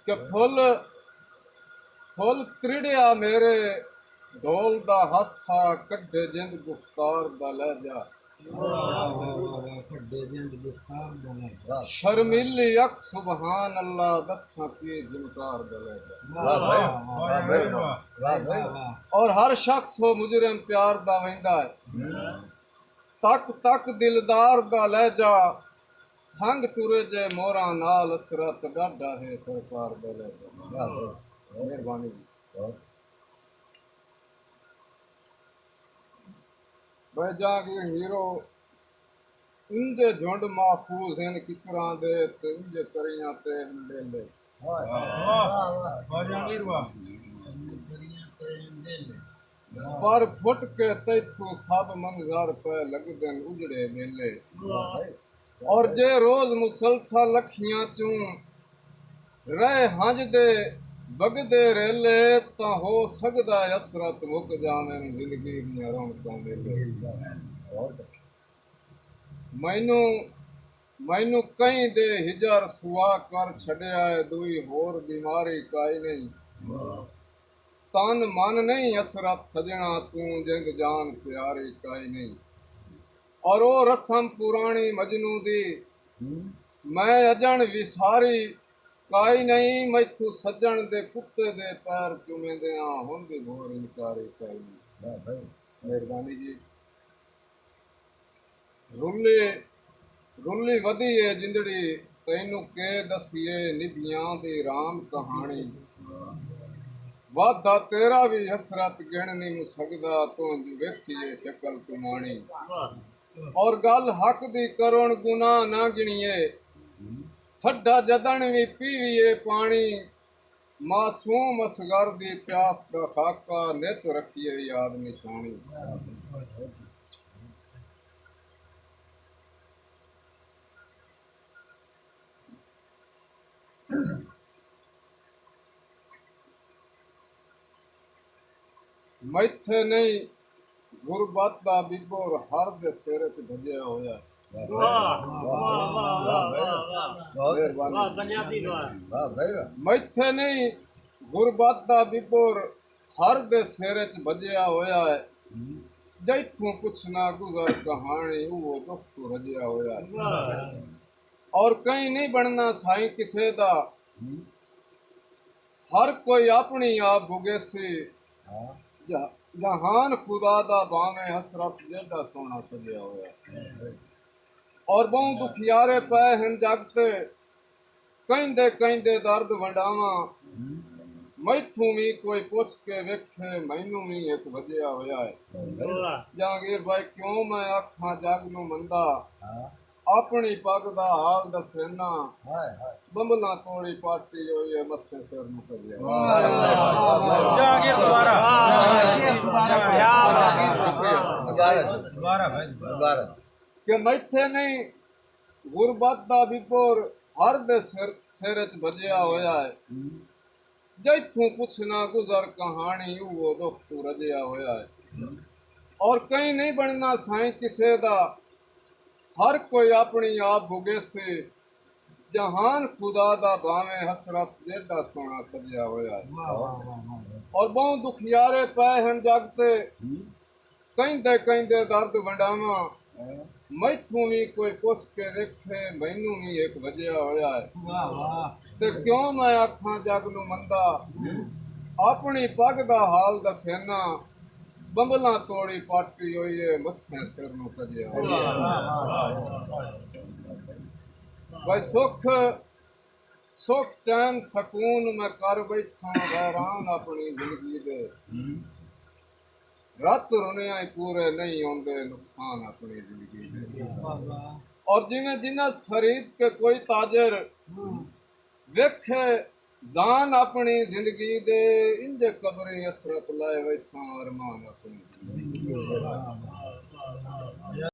कि full full त्रिड़िया मेरे ढोल दा हासा कड्डे जिंद गुफ्तार दा लहजा शर्मिली अख सुबहान अल्लाह दस्सा की जिनकार दा लहजा और हर शख्स हो मुजरिम प्यार दा वेंदा है तक तक दिलदार दा लहजा संग टुरे जे मोरा नाल असरत डाढा है सरकार दा लहजा मेहरबानी भाई जागीर हीरो इंजे झुंड महफूज हैं किकरां दे ते इंजे करियां ते ले पर फुट के तैथू सब मंजर पे लगदन उजड़े मेले और जे रोज मुसलसल अखियां चूं रह हंज दे बगदे रेले तां हो सकदा असरत मुक जावे जिंदगी दियां रौनकां मेले मैनू कई दे हिजर सुआ कर छड़िया है दुई होर बीमारी काई नहीं तन मन नहीं असरत सजना तू जिंद जान प्यारी काई नहीं और ओ रस्म पुरानी मजनू दी मैं अजन विसारी काई नहीं मैथू सजन दे कुत्ते दे पैर चुमेंदे हुंदी भोर इनकारी काई नहीं मेहरबानी जी रुली वधी है जिंदड़ी तैनू के दसिए निभियां दी राम कहानी वादा तेरा भी हसरत गिण नहीं सकदा तू वेखिए शक्ल तुमानी और गल हक दी करोण गुनाह ना गिणिए ठड्डा जदन भी पीवीए पानी मासूम असगर दी प्यास दा खाका नित रखिए याद निशानी मैथे नहीं गुरबत दा बिबोर हर दे सिर च भजिया होया मैथे नहीं गुरबत दा बिबोर हर दे सिर च भजिया होया है जैथों पुछना गुजर कहानी वो दुख तो रजिया होया और कहीं नहीं बनना साईं किसे दा हर कोई अपनी आप भुगेसी जहान खुदा दा भावे हसरत जेड़ा सोना सजिया होया और बहु दुखियारे पै हैं जगते कहंदे दर्द वंडावा मैथू भी कोई पुछ के वेखे मैनू भी एक वजिया होया है जहांगीर भाई क्यों मैं आखा जग नू मंदा अपनी पग दा हाल दसेना बंबला तोड़ी पाटी होई है मत्थे सिर नू करिया जहांगीर दोबारा कि मैथे नहीं गुरबत दा बिपोर हर दे सिर च भजिया होया है जैथों पुछना गुजर कहानी वो दुख तू रजिया होया है और कहीं नहीं बनना साईं किसे दा हर कोई अपनी आप भुगे से जहान खुदा दा भावे हसरत जेड़ा सोना सजिया होया है और बहु दुखियारे पै हैं जगते कहंदे दर्द वंडावा मैथू भी कोई पुछ के वेखे मैनू भी एक वजिया होया है ते क्यों मैं आखा जग नू मंदा अपनी पग दा हाल दसेना बंबला तोड़ी पाटी होई है मस्से सिर नू कजिया भाई सुख चैन सकून मैं कर बैठा हैरान अपनी जिंदगी दे रत रुनिया पूरे नहीं होंदे नुकसान अपनी जिंदगी दे और जिन्हें जिन्हें खरीद के कोई ताजर वेखे जान अपनी जिंदगी दे इंजे कबरे असरत लाए वैसा अरमान अपनी